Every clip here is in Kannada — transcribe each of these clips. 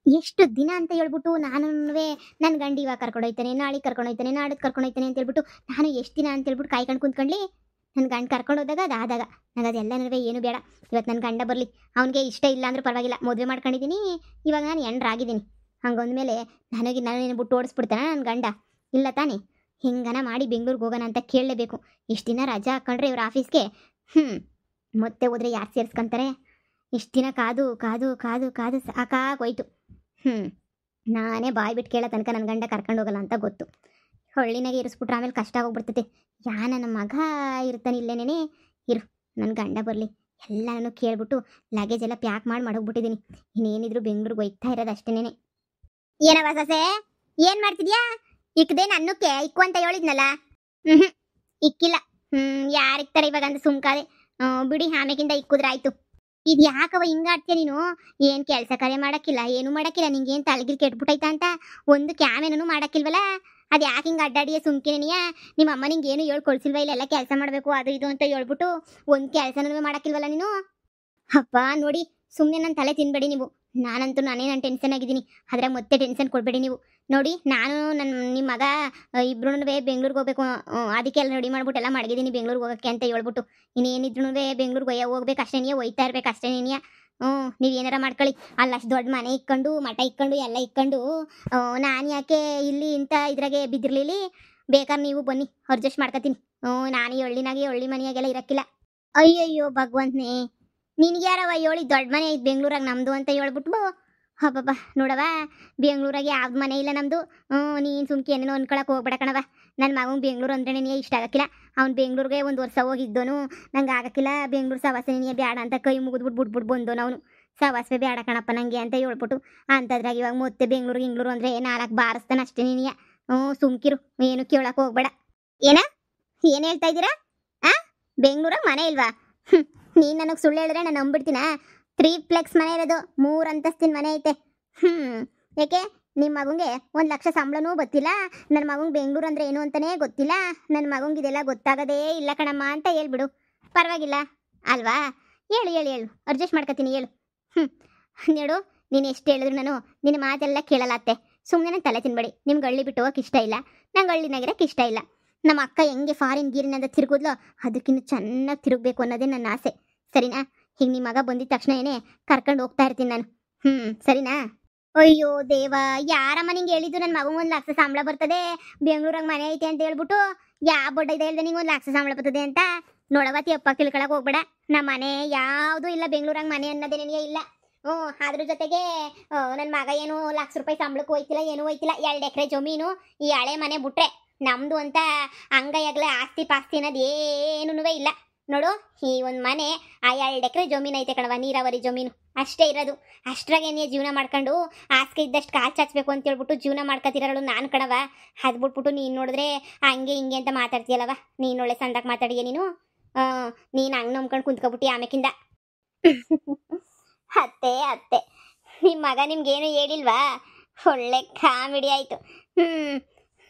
ಎಷ್ಟು ದಿನ ಅಂತ ಹೇಳ್ಬಿಟ್ಟು ನಾನು ನನ್ನ ಗಂಡ ಇವಾಗ ಕರ್ಕೊಂಡು ಹೋಯ್ತಾನೆ, ನಾಳೆ ಕರ್ಕೊಂಡು ಹೋಯ್ತಾನೆ, ನಾಡದ್ ಕರ್ಕೊಂಡು ಹೋಯ್ತಾನೆ ಅಂತ ಹೇಳ್ಬಿಟ್ಟು ನಾನು ಎಷ್ಟು ದಿನ ಅಂತ ಹೇಳ್ಬಿಟ್ಟು ಕಾಯ್ಕೊಂಡು ಕುಂತ್ಕೊಂಡ್ಲಿ. ನನ್ನ ಗಂಡ ಕರ್ಕೊಂಡು ಹೋದಾಗ ಅದಾದಾಗ ನನಗೆ ಅದೆಲ್ಲ ಏನು ಬೇಡ. ಇವತ್ತು ನನ್ನ ಗಂಡ ಬರಲಿ, ಅವನಿಗೆ ಇಷ್ಟ ಇಲ್ಲ ಅಂದ್ರೂ ಪರವಾಗಿಲ್ಲ, ಮದುವೆ ಮಾಡ್ಕೊಂಡಿದ್ದೀನಿ, ಇವಾಗ ನಾನು ಎಂಡ್ರಾಗಿದ್ದೀನಿ. ಹಂಗಂದ್ಮೇಲೆ ನಾನು ಬಿಟ್ಟು ಓಡಿಸ್ಬಿಡ್ತಾನೆ ನನ್ನ ಗಂಡ? ಇಲ್ಲ ತಾನೇ. ಹಿಂಗನ ಮಾಡಿ ಬೆಂಗ್ಳೂರಿಗೆ ಹೋಗೋಣ ಅಂತ ಕೇಳಲೇಬೇಕು. ಇಷ್ಟು ದಿನ ರಜಾ ಹಾಕೊಂಡ್ರೆ ಇವ್ರ ಆಫೀಸ್ಗೆ ಮತ್ತೆ ಹೋದ್ರೆ ಯಾರು ಸೇರಿಸ್ಕೊಂತಾರೆ? ಇಷ್ಟು ದಿನ ಕಾದು ಕಾದು ಕಾದು ಕಾದು ಸಾಕಾಗೋಯ್ತು. ನಾನೇ ಬಾಯ್ ಬಿಟ್ಟು ಕೇಳೋ ತನಕ ನನ್ನ ಗಂಡ ಕರ್ಕೊಂಡು ಹೋಗಲ್ಲ ಅಂತ ಗೊತ್ತು. ಹಳ್ಳಿನಾಗೆ ಇರಿಸ್ಬಿಟ್ರೆ ಆಮೇಲೆ ಕಷ್ಟ ಆಗೋಗ್ಬಿಡ್ತೈತೆ. ನನ್ನ ಮಗ ಇರ್ತಾನೆ ಇಲ್ಲೇನೇ. ಇರು, ನನ್ನ ಗಂಡ ಬರಲಿ, ಎಲ್ಲನೂ ಕೇಳ್ಬಿಟ್ಟು ಲಗೇಜ್ ಎಲ್ಲ ಪ್ಯಾಕ್ ಮಾಡಿ ಮಾಡೋಗ್ಬಿಟ್ಟಿದ್ದೀನಿ. ಇನ್ನೇನಿದ್ರು ಬೆಂಗ್ಳೂರಿಗೆ ಹೋಯ್ತಾ ಇರೋದು ಅಷ್ಟೇನೆ. ಏನವ ಸಸೆ, ಏನು ಮಾಡ್ತಿದ್ಯಾ? ಇಕ್ಕದೇನು ಅನ್ನಕ್ಕೆ ಇಕ್ಕು ಅಂತ ಹೇಳಿದ್ನಲ್ಲ. ಇಕ್ಕಿಲ್ಲ. ಯಾರಿಕ್ತಾರೆ ಇವಾಗ ಅಂತ ಸುಮ್ಕಾದೆ. ಬಿಡಿ, ಆಮೇಕಿಂದ ಇಕ್ಕುದ್ರೆ ಆಯ್ತು. ಇದು ಯಾಕವ ಹಿಂಗಾಡ್ತೀಯ ನೀನು? ಏನು ಕೆಲಸ ಕಾರ್ಯ ಮಾಡೋಕ್ಕಿಲ್ಲ, ಏನು ಮಾಡೋಕ್ಕಿಲ್ಲ, ನಿಂಗೇನು ತಲೆಗಿಲ್ ಕೆಟ್ಬಿಟ್ಟೈತಾ ಅಂತ ಒಂದು ಕ್ಯಾಮೇನೂ ಮಾಡೋಕ್ಕಿಲ್ವಲ್ಲ? ಅದು ಯಾಕೆ ಹಿಂಗೆ ಅಡ್ಡಾಡಿಯ ಸುಮ್ಕಿನೇನಿಯ? ನಿಮ್ಮ ಅಮ್ಮ ನಿಂಗೆ ಏನು ಹೇಳ್ಕೊಳ್ಸಿಲ್ವ ಇಲ್ಲೆಲ್ಲ ಕೆಲಸ ಮಾಡಬೇಕು ಅದು ಇದು ಅಂತ ಹೇಳ್ಬಿಟ್ಟು ಒಂದು ಕೆಲಸನೂ ಮಾಡೋಕ್ಕಿಲ್ವಲ್ಲ ನೀನು? ಅಪ್ಪ ನೋಡಿ, ಸುಮ್ಮನೆ ನನ್ನ ತಲೆ ತಿನ್ಬೇಡಿ ನೀವು. ನಾನಂತೂ ನಾನು ಟೆನ್ಷನ್ ಆಗಿದ್ದೀನಿ, ಆದರೆ ಮತ್ತೆ ಟೆನ್ಷನ್ ಕೊಡಬೇಡಿ ನೀವು. ನೋಡಿ, ನಾನು ನಿಮ್ಮ ಮಗ ಇಬ್ರು ಬೆಂಗ್ಳೂರಿಗೆ ಹೋಗ್ಬೇಕು, ಅದಕ್ಕೆ ಎಲ್ಲ ರೆಡಿ ಮಾಡ್ಬಿಟ್ಟು ಎಲ್ಲ ಮಡಗಿದ್ದೀನಿ ಬೆಂಗ್ಳೂರಿಗೆ ಹೋಗೋಕ್ಕೆ ಅಂತ ಹೇಳ್ಬಿಟ್ಟು. ಇನ್ನೇನಿದ್ರು ಬೆಂಗ್ಳೂರಿಗೆ ಹೋಗ್ಬೇಕು ಅಷ್ಟೇನಿಯ, ಹೋಯ್ತಾ ಇರ್ಬೇಕು ಅಷ್ಟೇನಿಯ. ನೀವು ಏನಾರ ಮಾಡ್ಕೊಳ್ಳಿ. ಅಲ್ಲಷ್ಟು ದೊಡ್ಡ ಮನೆ ಇಕ್ಕೊಂಡು ಮಠ ಇಕ್ಕೊಂಡು ಎಲ್ಲ ಇಕ್ಕೊಂಡು ನಾನು ಯಾಕೆ ಇಲ್ಲಿ ಇಂಥ ಇದ್ರಾಗೆ ಬಿದ್ದಿರ್ಲಿಲ್ಲಿ? ಬೇಕಾದ್ರೆ ನೀವು ಬನ್ನಿ, ಅಡ್ಜಸ್ಟ್ ಮಾಡ್ಕೊತೀನಿ. ನಾನು ಹಳ್ಳಿ ಮನೆಯಾಗೆಲ್ಲ ಇರೋಕ್ಕಿಲ್ಲ. ಅಯ್ಯಯ್ಯೋ ಭಗವಂತನೇ, ನಿನ್ಗೆ ಯಾರವ ಹೇಳಿ ದೊಡ್ಡ ಮನೆ ಐತೆ ಬೆಂಗ್ಳೂರಾಗ ನಮ್ಮದು ಅಂತ ಹೇಳ್ಬಿಟ್ಟು? ಹಬ್ಬಬ್ಬ ನೋಡವ, ಬೆಂಗ್ಳೂರಾಗೆ ಯಾವ್ದು ಮನೆ ಇಲ್ಲ ನಮ್ಮದು. ನೀನು ಸುಮ್ಕೆ ಏನೇನೋ ಅನ್ಕೊಳಕ್ಕೆ ಹೋಗ್ಬೇಡ ಕಣವ. ನನ್ನ ಮಗನ ಬೆಂಗ್ಳೂರು ಅಂದ್ರೆ ನನಗೆ ಇಷ್ಟ ಆಗಕ್ಕಿಲ್ಲ. ಅವ್ನು ಬೆಂಗ್ಳೂರಿಗೆ ಒಂದು ವರ್ಷ ಹೋಗಿದ್ದೋನು, ನಂಗೆ ಆಗಕ್ಕಿಲ್ಲ ಬೆಂಗ್ಳೂರು ಸವಾಸನೆ ಬೇಡ ಅಂತ ಕೈ ಮುಗಿದ್ಬಿಟ್ಟು ಬಿಟ್ಬಿಟ್ಟು ಬಂದೋನು ಅವನು. ಸವಾಸವೇ ಬೇಡ ಕಣಪ್ಪ ನನಗೆ ಅಂತ ಹೇಳ್ಬಿಟ್ಟು. ಅಂಥದ್ರಾಗ ಇವಾಗ ಮತ್ತೆ ಬೆಂಗ್ಳೂರು ಅಂದರೆ 4 ಬಾರಿಸ್ತಾನೆ ಅಷ್ಟೇ ನೀನಿಯ. ಸುಮ್ಕಿರು, ಏನು ಕೇಳಕ್ಕೆ ಹೋಗ್ಬೇಡ. ಏನು ಹೇಳ್ತಾ ಇದ್ದೀರಾ? ಬೆಂಗ್ಳೂರಾಗ ಮನೆ ಇಲ್ವಾ? ನೀನು ನನಗೆ ಸುಳ್ಳು ಹೇಳಿದ್ರೆ ನಾನು ನಂಬಿಡ್ತೀನ? 3 ಮನೆ ಇರೋದು, 3 ಅಂತಸ್ತಿನ ಮನೆ ಐತೆ. ಯಾಕೆ ನಿಮ್ಮ ಮಗಂಗೆ 1 ಲಕ್ಷ ಸಂಬಳನೂ ಗೊತ್ತಿಲ್ಲ? ನನ್ನ ಮಗಂಗೆ ಬೆಂಗ್ಳೂರು ಅಂದರೆ ಏನು ಅಂತಲೇ ಗೊತ್ತಿಲ್ಲ? ನನ್ನ ಮಗಂಗೆ ಇದೆಲ್ಲ ಗೊತ್ತಾಗೋದೇ ಇಲ್ಲ ಕಣಮ್ಮ ಅಂತ ಹೇಳ್ಬಿಡು, ಪರವಾಗಿಲ್ಲ ಅಲ್ವಾ? ಹೇಳು, ಅಡ್ಜಸ್ಟ್ ಮಾಡ್ಕೊತೀನಿ, ಹೇಳು. ನೋಡು, ನೀನು ಎಷ್ಟು ಹೇಳಿದ್ರು ನಾನು ನಿನ್ನ ಮಾತೆಲ್ಲ ಕೇಳಲ್ಲ ಅತ್ತೆ. ಸುಮ್ಮನೆ ನನ್ನ ತಲೆ ತಿನ್ಬೇಡಿ. ನಿಮ್ಗೆ ಹಳ್ಳಿ ಬಿಟ್ಟು ಹೋಗಕ್ಕೆ ಇಷ್ಟ ಇಲ್ಲ, ನಂಗೆ ಹಳ್ಳಿನಾಗಿರೋಕ್ಕೆ ಇಷ್ಟ ಇಲ್ಲ. ನಮ್ಮ ಅಕ್ಕ ಹೆಂಗೆ ಫಾರಿನ್ ಗೀರಿನಂದ ತಿರುಗೋದ್ಲೋ ಅದಕ್ಕಿಂತ ಚೆನ್ನಾಗಿ ತಿರುಗಬೇಕು ಅನ್ನೋದೇ ನನ್ನ ಆಸೆ, ಸರಿನಾ? ಹೀಗೆ ನಿಮ್ಮ ಮಗ ಬಂದಿದ ತಕ್ಷಣ ಕರ್ಕೊಂಡು ಹೋಗ್ತಾ ಇರ್ತೀನಿ ನಾನು. ಸರಿನಾ? ಅಯ್ಯೋ ದೇವ, ಯಾರಮ್ಮ ನಿಂಗೆ ಹೇಳಿದ್ದು ನನ್ನ ಮಗಂಗೆ 1 ಲಕ್ಷ ಸಂಬಳ ಬರ್ತದೆ, ಬೆಂಗ್ಳೂರಾಗ ಮನೆ ಐತೆ ಅಂತ ಹೇಳ್ಬಿಟ್ಟು? ಯಾವ ಬಡ್ಡ ಇದೆ ಹೇಳಿದೆ ನಿಂಗೆ 1 ಲಕ್ಷ ಸಂಬಳ ಬರ್ತದೆ ಅಂತ? ನೋಡವತ್ತಿ ಅಪ್ಪ ತಿಳ್ಕೊಳಕ್ಕೆ ಹೋಗ್ಬೇಡ. ನಮ್ಮ ಮನೆ ಯಾವುದೂ ಇಲ್ಲ ಬೆಂಗ್ಳೂರಾಗ, ಮನೆ ಅನ್ನೋದೇನೇ ಇಲ್ಲ. ಅದ್ರ ಜೊತೆಗೆ ನನ್ನ ಮಗ ಏನು ₹1,00,000 ಸಂಬಳಕ್ಕೆ ಹೋಯ್ತಿಲ್ಲ, ಏನೂ ಹೋಯ್ತಿಲ್ಲ. 2 ಎಕರೆ ಜಮೀನು, ಈ ಹಳೆ ಮನೆ ಬಿಟ್ರೆ ನಮ್ಮದು ಅಂತ ಅಂಗೈಯಾಗಲೇ ಆಸ್ತಿ ಪಾಸ್ತಿ ಅನ್ನೋದು ಏನೂ ಇಲ್ಲ. ನೋಡು, ಈ ಒಂದು ಮನೆ, ಆ 2 ಎಕರೆ ಜಮೀನು ಐತೆ ಕಣವ, ನೀರಾವರಿ ಜಮೀನು ಅಷ್ಟೇ ಇರೋದು. ಅಷ್ಟ್ರಾಗೇನೇ ಜೀವನ ಮಾಡ್ಕೊಂಡು ಆಸ್ಕೆ ಇದ್ದಷ್ಟು ಕಾಲು ಚಾಚಬೇಕು ಅಂತ ಹೇಳ್ಬಿಟ್ಟು ಜೀವನ ಮಾಡ್ಕೊತಿರೋಳು ನಾನು ಕಣವ. ಅದು ಬಿಟ್ಬಿಟ್ಟು ನೀನು ನೋಡಿದ್ರೆ ಹಂಗೆ ಹಿಂಗೆ ಅಂತ ಮಾತಾಡ್ತೀಯಲ್ಲವ. ನೀನು ಒಳ್ಳೆ ಸಂದಾಕ ಮಾತಾಡಿಯ ನೀನು. ನೀನು ಹಂಗೆ ನಂಬ್ಕೊಂಡು ಕುಂತ್ಕೊಬಿಟ್ಟು ಆಮೇಕಿಂದ. ಅತ್ತೆ, ನಿಮ್ಮ ಮಗ ನಿಮ್ಗೇನು ಹೇಳಿಲ್ವಾ? ಒಳ್ಳೆ ಕಾಮಿಡಿ ಆಯಿತು.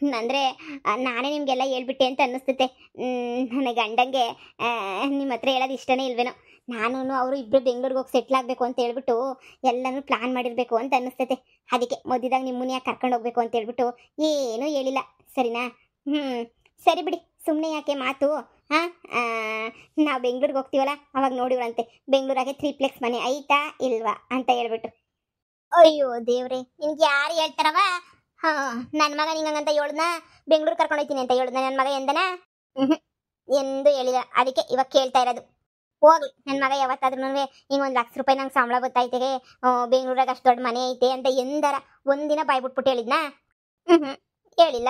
ಅಂದರೆ ನಾನೇ ನಿಮಗೆಲ್ಲ ಹೇಳ್ಬಿಟ್ಟೆ ಅಂತ ಅನ್ನಿಸ್ತೈತೆ. ನನ್ನ ಗಂಡಂಗೆ ನಿಮ್ಮ ಹತ್ರ ಹೇಳೋದು ಇಷ್ಟನೇ ಇಲ್ವೇನೋ. ನಾನು ಅವರು ಇಬ್ಬರು ಬೆಂಗ್ಳೂರಿಗೆ ಹೋಗಿ ಸೆಟ್ಲ್ ಆಗಬೇಕು ಅಂತ ಹೇಳ್ಬಿಟ್ಟು ಎಲ್ಲನೂ ಪ್ಲ್ಯಾನ್ ಮಾಡಿರಬೇಕು ಅಂತ ಅನ್ನಿಸ್ತೈತೆ. ಅದಕ್ಕೆ ಮಧ್ಯದಾಗ ನಿಮ್ಮನ್ನ ಯಾಕೆ ಕರ್ಕೊಂಡು ಹೋಗ್ಬೇಕು ಅಂತ ಹೇಳ್ಬಿಟ್ಟು ಏನೂ ಹೇಳಿಲ್ಲ, ಸರಿನಾ? ಸರಿ ಬಿಡಿ, ಸುಮ್ಮನೆ ಯಾಕೆ ಮಾತು. ನಾವು ಬೆಂಗ್ಳೂರಿಗೆ ಹೋಗ್ತೀವಲ್ಲ ಅವಾಗ ನೋಡಿವ್ರಂತೆ ಬೆಂಗ್ಳೂರಾಗೆ 3 ಮನೆ ಐತಾ ಇಲ್ವಾ ಅಂತ ಹೇಳ್ಬಿಟ್ಟು. ಅಯ್ಯೋ ದೇವ್ರೆ, ನಿನ್ಗೆ ಯಾರು ಹೇಳ್ತಾರವ? ನನ್ನ ಮಗ ನಿಂಗಂತ ಹೇಳ್ದ, ಬೆಂಗ್ಳೂರು ಕರ್ಕೊಂಡು ಹೋಗ್ತೀನಿ ಅಂತ ಹೇಳ್ದ ನನ್ನ ಮಗ ಎಂದನ? ಎಂದು ಹೇಳಿಲ್ಲ, ಅದಕ್ಕೆ ಇವಾಗ ಕೇಳ್ತಾ ಇರೋದು. ಹೋಗ್ಲಿ, ನನ್ನ ಮಗ ಯಾವತ್ತಾದ್ರೂ ಹಿಂಗೆ ₹1,00,000 ನಂಗೆ ಸಂಬಳ ಗೊತ್ತಾಯ್ತಿಗೆ, ಬೆಂಗ್ಳೂರಾಗ ಅಷ್ಟು ದೊಡ್ಡ ಮನೆ ಐತೆ ಅಂತ ಎಂದರ ಒಂದಿನ ಬಾಯ್ ಬಿಟ್ಬಿಟ್ಟು ಹೇಳಿದ್ನಾ? ಹೇಳಿಲ್ಲ.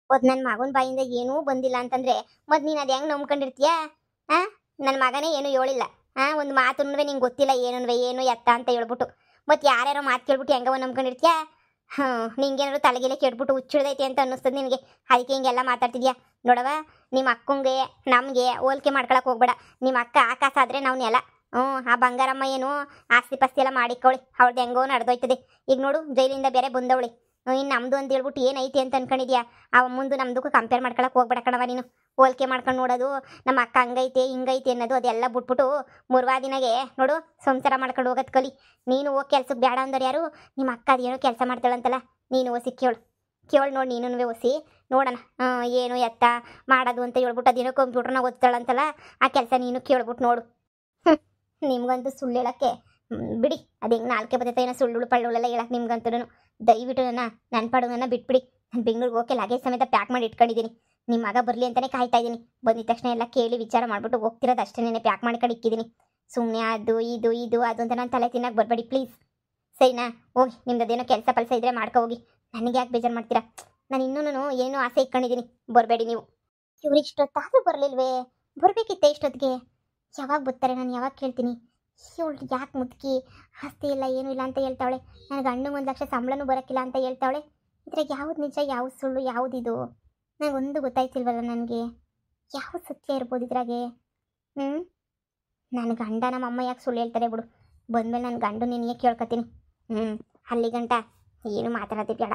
ಅದು ನನ್ನ ಮಗನ ಬಾಯಿಂದ ಏನೂ ಬಂದಿಲ್ಲ ಅಂತಂದ್ರೆ ಮತ್ತು ನೀನು ಅದು ಹೆಂಗೆ ನಂಬ್ಕೊಂಡಿರ್ತೀಯ? ನನ್ನ ಮಗನೇ ಏನೂ ಹೇಳಿಲ್ಲ. ಒಂದು ಮಾತು ನಿಂಗೆ ಗೊತ್ತಿಲ್ಲ ಏನು ಎತ್ತ ಅಂತ ಹೇಳ್ಬಿಟ್ಟು ಮತ್ತು ಯಾರ್ಯಾರೋ ಮಾತು ಕೇಳ್ಬಿಟ್ಟು ಹೆಂಗವ ನಂಬ್ಕೊಂಡಿರ್ತೀಯ? ನಿಂಗೇನಾದ್ರು ತಲೆಗೆಲೆ ಕೆಟ್ಬಿಟ್ಟು ಹುಚ್ಚಿಡ್ದೈತೆ ಅಂತ ಅನ್ನಿಸ್ತದೆ ನಿನಗೆ, ಅದಕ್ಕೆ ಹಿಂಗೆಲ್ಲ ಮಾತಾಡ್ತಿದ್ಯಾ? ನೋಡವ, ನಿಮ್ಮ ಅಕ್ಕಂಗೆ ನಮಗೆ ಹೋಲಿಕೆ ಮಾಡ್ಕೊಳಕ್ಕೆ ಹೋಗ್ಬೇಡ. ನಿಮ್ಮ ಅಕ್ಕ ಆಕಾಶ ಆದರೆ ನಾವು ನೆಲ. ಆ ಬಂಗಾರಮ್ಮ ಏನು ಆಸ್ತಿ ಪಾಸ್ತಿ ಎಲ್ಲ ಮಾಡಿಕೊಳ್ಳಿ, ಅವ್ರದ್ದು ಹೆಂಗೋ ನಡೆದೋಯ್ತದೆ. ಈಗ ನೋಡು, ಜೈಲಿಂದ ಬೇರೆ ಬಂದವಳಿ. ಇನ್ನು ನಮ್ಮದು ಅಂತ ಹೇಳ್ಬಿಟ್ಟು ಏನೈತಿ ಅಂತ ಅನ್ಕೊಂಡಿದ್ಯಾ? ಆ ಮುಂದೆ ನಮ್ಮದಕ್ಕೂ ಕಂಪೇರ್ ಮಾಡ್ಕೊಳಕ್ಕೆ ಹೋಗ್ಬೇಡ ಕಣವ ನೀನು. ಹೋಲಿಕೆ ಮಾಡ್ಕೊಂಡು ನೋಡೋದು ನಮ್ಮ ಅಕ್ಕ ಹಂಗೈತೆ ಹಿಂಗೈತೆ ಅನ್ನೋದು ಅದೆಲ್ಲ ಬಿಟ್ಬಿಟ್ಟು ಮುರ್ವಾ ದಿನಗೆ ನೋಡು ಸಂಸಾರ ಮಾಡ್ಕೊಂಡು ಹೋಗೋದು ಕಲಿ. ನೀನು ಹೋಗಿ ಕೆಲ್ಸಕ್ಕೆ ಬೇಡ ಅಂದ್ರೆ ಯಾರು ನಿಮ್ಮ ಅಕ್ಕ ಅದೇನೋ ಕೆಲಸ ಮಾಡ್ತಾಳಂತಲ್ಲ, ನೀನು ಹೊಸಿ ಕೇಳು ನೋಡಿ ನೀನು ಹೊಸಿ ನೋಡೋಣ ಏನು ಎತ್ತ ಮಾಡೋದು ಅಂತ ಹೇಳ್ಬಿಟ್ಟು ಅದೇನೋ ಕಂಪ್ಯೂಟರ್ನ ಓದ್ತಾಳಂತಲ್ಲ, ಆ ಕೆಲಸ ನೀನು ಕೇಳ್ಬಿಟ್ಟು ನೋಡು. ನಿಮ್ಗಂತೂ ಸುಳ್ಳು ಹೇಳಕ್ಕೆ ಬಿಡಿ, ಅದು ಹೆಂಗೆ ನಾಲ್ಕೆ ಬರ್ತೈತೆ ಏನೋ ಸುಳ್ಳು ಪಳ್ಳುಳೆಲ್ಲ ಹೇಳಕ್ಕೆ ನಿಮ್ಗಂತೂ ದಯವಿಟ್ಟು ನನ್ನ ಪಾಡುಗನ್ನ ಬಿಟ್ಬಿಡಿ. ನಾನು ಬೆಂಗಳೂರಿಗೆ ಹೋಗಿ ಲಗೇಜ್ ಸಮೇತ ಪ್ಯಾಕ್ ಮಾಡಿ ಇಟ್ಕೊಂಡಿದ್ದೀನಿ. ನಿಮ್ಮ ಮಗ ಬರಲಿ ಅಂತಲೇ ಕಾಯ್ತಾ ಇದ್ದೀನಿ. ಬಂದಿದ ತಕ್ಷಣ ಎಲ್ಲ ಕೇಳಿ ವಿಚಾರ ಮಾಡಿಬಿಟ್ಟು ಹೋಗ್ತಿರೋದು ಅಷ್ಟೇ, ಪ್ಯಾಕ್ ಮಾಡ್ಕೊಂಡು ಇಕ್ಕಿದ್ದೀನಿ. ಸುಮ್ಮನೆ ಅದು ಇದು ಅದು ಅಂತ ನಾನು ತಲೆ ತಿನ್ನಕ್ಕೆ ಬರಬೇಡಿ ಪ್ಲೀಸ್, ಸರಿನಾ? ಹೋಗಿ ನಿಮ್ದು ಅದೇನೋ ಕೆಲಸ ಇದ್ರೆ ಮಾಡ್ಕೊ ಹೋಗಿ. ನನಗೆ ಯಾಕೆ ಬೇಜಾರು ಮಾಡ್ತೀರಾ? ನಾನು ಇನ್ನೂ ಏನೋ ಆಸೆ ಇಟ್ಕೊಂಡಿದ್ದೀನಿ, ಬರಬೇಡಿ ನೀವು. ಇವ್ರು ಇಷ್ಟೊತ್ತಾದರೂ ಬರಲಿಲ್ವೇ? ಬರಬೇಕಿತ್ತೆ ಇಷ್ಟೊತ್ತಿಗೆ. ಯಾವಾಗ ಬರ್ತಾರೆ? ನಾನು ಯಾವಾಗ ಕೇಳ್ತೀನಿ? ಇವಳು ಯಾಕೆ ಮುದುಕಿ ಆಸ್ತಿ ಇಲ್ಲ ಏನೂ ಇಲ್ಲ ಅಂತ ಹೇಳ್ತಾವಳೆ, ನನಗೆ ಗಂಡು 1,00,000 ಸಂಬಳನೂ ಬರೋಕ್ಕಿಲ್ಲ ಅಂತ ಹೇಳ್ತಾವಳೆ. ಇದ್ರಾಗ ಯಾವ್ದು ನಿಜ ಯಾವ್ದು ಸುಳ್ಳು ಯಾವುದಿದು ನನಗೊಂದು ಗೊತ್ತಾಯ್ತಿಲ್ವಲ್ಲ. ನನಗೆ ಯಾವ ಸತ್ಯ ಇರ್ಬೋದು ಇದ್ರಾಗೆ? ನನ್ನ ಗಂಡ ನಮ್ಮ ಅಮ್ಮ ಯಾಕೆ ಸುಳ್ಳು ಹೇಳ್ತಾರೆ ಬಿಡು. ಬಂದಮೇಲೆ ನನ್ನ ಗಂಡು ನಿನಗೆ ಕೇಳ್ಕೊತೀನಿ. ಅಲ್ಲಿ ಗಂಟ ಏನು ಮಾತಾಡೋದೇ ಬೇಡ.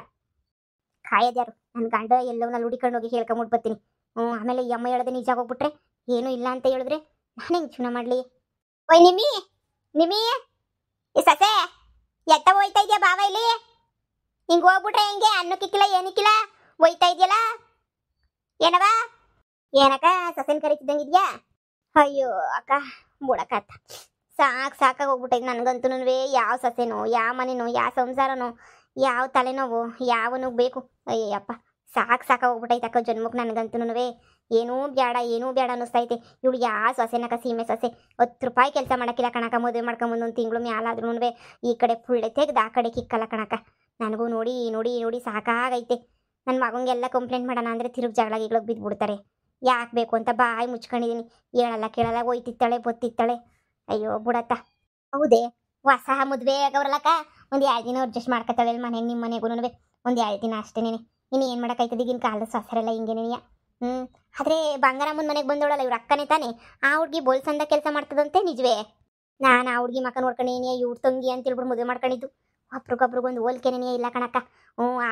ಕಾಯೋದ್ಯಾರು? ನನ್ನ ಗಂಡ ಎಲ್ಲವನ್ನ ಹುಡಿಕೊಂಡು ಹೋಗಿ ಹೇಳ್ಕೊಂಬಿಟ್ಟು ಬರ್ತೀನಿ. ಆಮೇಲೆ ಈ ಅಮ್ಮ ಹೇಳೋದೇ ನಿಜ ಹೋಗ್ಬಿಟ್ರೆ, ಏನೂ ಇಲ್ಲ ಅಂತ ಹೇಳಿದ್ರೆ ನಾನು ಹೆಂಗೆ ಜೀವನ ಮಾಡಲಿ? ಓಯ್ ನಿಮಿ ಈ ಸಸೆ ಎತ್ತ ಹೋಯ್ತಾ ಇದೆಯಾ? ಬಾವ ಇಲ್ಲಿ. ಹಿಂಗೆ ಹೋಗ್ಬಿಟ್ರೆ ಹೆಂಗೆ? ಅನ್ನಕ್ಕಿಕ್ಕಿಲ್ಲ ಏನಕ್ಕಿಲ್ಲ ಹೋಯ್ತಾ ಇದೆಯಲ್ಲ ಏನವ? ಏನಕ್ಕ ಸಸೆನ್ ಕರಿತಿದ್ದಂಗೆ ಇದೆಯಾ? ಅಯ್ಯೋ ಅಕ್ಕ ಬುಡಕತ್ತ ಸಾಕಾಗಿ ಹೋಗ್ಬಿಟ್ಟೈತೆ ನನಗಂತೂ. ಯಾವ ಸಸೆನೋ ಯಾವ ಮನೆನೋ ಯಾವ ಸಂಸಾರನೋ ಯಾವ ತಲೆನೋವು ಯಾವನು ಬೇಕು. ಅಯ್ಯಪ್ಪ ಸಾಕಾಗಿ ಹೋಗ್ಬಿಟ್ಟೈತೆ ಅಕ್ಕ ಜನ್ಮಕ್ಕೆ ನನಗಂತೂ. ಏನೂ ಬೇಡ ಅನ್ನಿಸ್ತೈತೆ. ಇವಳು ಯಾವ ಸೊಸೆನಕ್ಕ ಸೀಮೆ ಸೊಸೆ 10 ರೂಪಾಯಿ ಕೆಲಸ ಮಾಡೋಕ್ಕಿಲ್ಲ ಕಣಕ್ಕ. ಮದುವೆ ಮಾಡ್ಕೊಂಬಂದು 1 ತಿಂಗಳು ಮ್ಯಾಲಾದ್ರೂ ಈ ಕಡೆ ಫುಳ್ಳೆ ತೆಗ್ದು ಆ ಕಡೆ ಕಿಕ್ಕಲ್ಲ ಕಣಕ್ಕ. ನನಗೂ ನೋಡಿ ಸಾಕಾಗೈತೆ. ನನ್ನ ಮಗಂಗೆಲ್ಲ ಕಂಪ್ಲೇಂಟ್ ಮಾಡೋಣ ಅಂದರೆ ತಿರುಗಿ ಜಗಳಗಿಗಳಿಗೆ ಬಿದ್ದುಬಿಡ್ತಾರೆ. ಯಾಕೆ ಬೇಕು ಅಂತ ಬಾಯಿ ಮುಚ್ಕೊಂಡಿದ್ದೀನಿ. ಹೇಳಲ್ಲ ಕೇಳಲ್ಲ ಹೋಯ್ತಿತ್ತಾಳೆ ಬತ್ತಿತ್ತಾಳೆ. ಅಯ್ಯೋ ಬುಡತ್ತ. ಹೌದೇ ಹೊಸ ಮದುವೆ ಆಗವ್ರಲ್ಲಕ್ಕ, ಒಂದು 2 ದಿನ ಅಡ್ಜಸ್ಟ್ ಮಾಡ್ಕೊತಾಳೆ ಮನೆಗೆ. ನಿಮ್ಮ ಮನೆಗೂ ಒಂದು 2 ದಿನ ಅಷ್ಟೇ. ಇನ್ನು ಏನು ಮಾಡೋಕ್ಕಾಯ್ತದೆ ಈಗಿನ ಕಾಲದ ಸೊಸರೆಲ್ಲ ಹಿಂಗೇನೆಯ. ಆದರೆ ಬಂಗಾರಮ್ಮನ ಮನೆಗೆ ಬಂದೋಳಲ್ಲ ಇವ್ರ ಅಕ್ಕನೇ ತಾನೆ, ಆ ಹುಡುಗಿ ಬೋಲ್ಸಂದ ಕೆಲಸ ಮಾಡ್ತದಂತೆ ನಿಜವೇ? ನಾನು ಆ ಹುಡುಗಿ ಮಕ್ಕ ನೋಡ್ಕೊಂಡೇನೆ ಇವ್ರ ತಂಗಿ ಅಂತ ಹೇಳ್ಬಿಟ್ಟು ಮದುವೆ ಮಾಡ್ಕೊಂಡಿದ್ದು. ಒಬ್ರಿಗೊಬ್ರಿಗೊಂದು ಹೋಲ್ಕೆನೇ ಇಲ್ಲ ಕಣಕ್ಕ.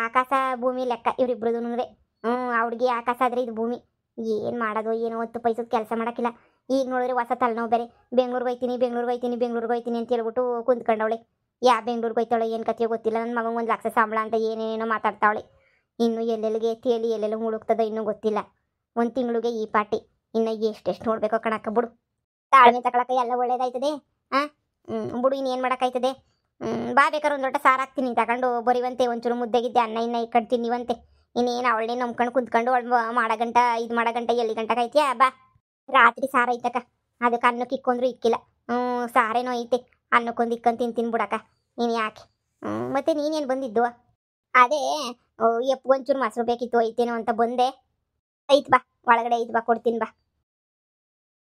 ಆಕಾಶ ಭೂಮಿ ಲೆಕ್ಕ ಇವರಿಬ್ರದ್ದು. ಆ ಹುಡುಗಿ ಆಕಾಶ ಆದರೆ ಇದು ಭೂಮಿ. ಏನು ಮಾಡೋದು ಏನೋ 10 ಪೈಸದ ಕೆಲಸ ಮಾಡೋಕ್ಕಿಲ್ಲ. ಈಗ ನೋಡಿದ್ರೆ ಹೊಸ ತಲೆನೋವು ಬೇರೆ. ಬೆಂಗ್ಳೂರಿಗೆ ಹೋಯ್ತೀನಿ ಅಂತ ಹೇಳ್ಬಿಟ್ಟು ಕುಂತ್ಕೊಂಡವಳೆ. ಬೆಂಗ್ಳೂರಿಗೆ ಹೋಯ್ತಾಳೆ ಏನು ಕಥೆಯೋ ಗೊತ್ತಿಲ್ಲ. ನನ್ನ ಮಗಂಗೆ 1,00,000 ಸಂಬಳ ಅಂತ ಏನೇನೋ ಮಾತಾಡ್ತಾವಳೆ. ಇನ್ನು ಎಲ್ಲೆಲ್ಲಿಗೆ ತೇಲಿ ಎಲ್ಲೆಲ್ಲ ಮುಳುಗ್ತದೋ ಇನ್ನೂ ಗೊತ್ತಿಲ್ಲ. 1 ತಿಂಗಳಿಗೆ ಈ ಪಾಟಿ. ಇನ್ನು ಎಷ್ಟೆಷ್ಟು ನೋಡ್ಬೇಕೋ ಕಣಕ್ಕ ಬಿಡು. ತಾಳ್ಮೆ ತಗೊಳಕ್ಕೆ ಎಲ್ಲ ಒಳ್ಳೇದಾಯ್ತದೆ. ಬಿಡು ಇನ್ನೇನು ಮಾಡೋಕ್ಕಾಯ್ತದೆ. ಬಾ ಬೇಕಾದ್ರೆ ಒಂದು ಲೋಟ ಸಾರು ಹಾಕ್ತೀನಿ ತಗೊಂಡು ಬರೀವಂತೆ. ಒಂಚೂರು ಮುದ್ದೆಗಿದ್ದೆ ಅನ್ನ ಇಕ್ಕಂಡು ತಿನ್ನಿವಂತೆ. ಇನ್ನೇನು ಅವಳನ್ನೇ ನಂಬ್ಕೊಂಡು ಕುಂತ್ಕೊಂಡು ಮಾಡಗಂಟ ಎಲ್ಲಿ ಗಂಟೆ ಆಯ್ತೀಯಾ? ಬಾ ರಾತ್ರಿ ಸಾರು ಐತಕ್ಕ, ಅದಕ್ಕೆ ಅನ್ನಕ್ಕೆ ಇಕ್ಕೊಂಡ್ರು ಇಕ್ಕಿಲ್ಲ. ಸಾರೇನೋ ಐತೆ, ಅನ್ನಕ್ಕೊಂದು ಇಕ್ಕೊಂಡು ತಿಂತೀನಿ ಬಿಡಕ್ಕ. ನೀನು ಯಾಕೆ ಮತ್ತೆ ನೀನೇನು ಬಂದಿದ್ದು? ಅದೇ ಒಂಚೂರು ಮೊಸರು ಬೇಕಿತ್ತು ಐತೇನೋ ಅಂತ ಬಂದೆ. ಐತ್ ಬಾ ಒಳಗಡೆ ಐತ್ ಬಾ ಕೊಡ್ತೀನಿ ಬಾ.